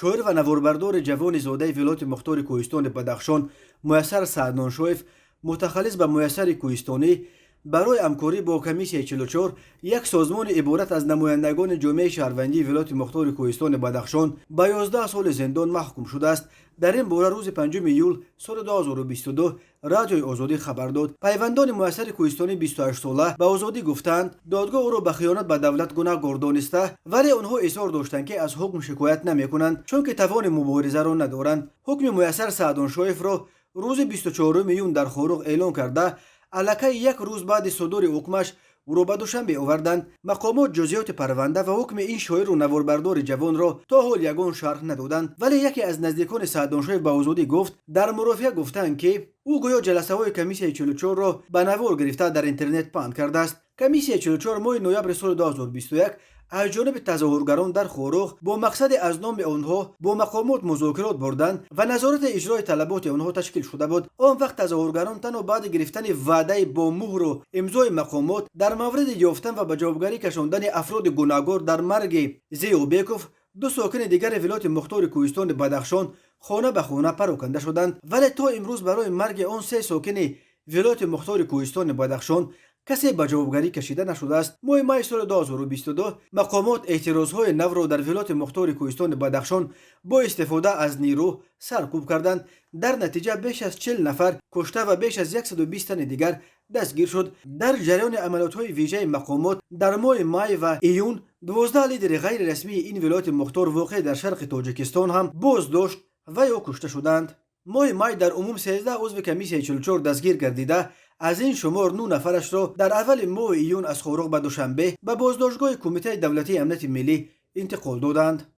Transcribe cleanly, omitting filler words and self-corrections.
شاعر و نواربردار جوان زاده ولایت مختار کوهستان بدخشان میسر سعدنانشایف متخلص به میسر کوهستانی برای همکاری با کمیسیون 44 یک سازمان عبارت از نمایندگان جامعه شهروندی ولایت مختار کوهستان بدخشان به 11 سال زندان محکوم شده است. در این باره روز 5 ایول سال 2022 رادیوی آزادی خبر داد. پیوندان میسر کوهستانی 28 ساله به آزادی گفتند دادگاه او را به خیانت به دولت گناهکار دانسته، ولی آنها اصرار داشتند که از حکم شکایت نمیکنند چون که توان مبارزه را ندارند. حکم میسر سعدنانشایف را روز 24 میون در خاروق اعلام کرده الکی یک روز بعد صدور حکمش او را به دوشنبه آوردند. مقامات جزئیات پرونده و حکم این شاعر و نواربردار جوان را تا حال یگان شرح ندادند، ولی یکی از نزدیکان سعدنانشایف به آزادی گفت در مرافعه گفتند که او گویا جلسه های کمیسیون 44 را به نوار گرفته در اینترنت پهن کرده است. کمیسیون 44 ماه نوامبر سال 2021 از جانب تظاهرگران در خاروق با مقصد از نام آنها با مقامات مذاکرات بردند و نظارت اجرای طلبات آنها تشکیل شده بود. آن وقت تظاهرگران تنها بعد گرفتن وعده با مهر و امضای مقامات در مورد یافتن و به جوابگری کشاندن افراد گناهکار در مرگ زیو بیکوف، دو ساکن دیگر ولایت مختار کوهستان بدخشان، خانه به خانه پراکنده شدند، ولی تا امروز برای مرگ آن سه ساکن ولایت مختار کوهستان بدخشان کسی به جوابگری کشیده نشده است. ماه مای سال 2022 مقامات اعتراضهای نو را در ولایت مختار کوهستان بدخشان با استفاده از نیرو سرکوب کردند. در نتیجه بیش از 40 نفر کشته و بیش از 120 تن دیگر دستگیر شد. در جریان عملیات‌های ویژه مقامات در ماه مای و ایون 12 لیدر غیر رسمی این ولایت مختار واقع در شرق تاجیکستان هم بازداشت و یا کشته شدند. ماه مای در عموم 13 عضو کمیسیون 44 دستگیر گردیده، از این شمار 9 نفرش را در اول ماه ایون از خاروق به دوشنبه به بازداشتگاه کمیته دولتی امنیت ملی انتقال دادند.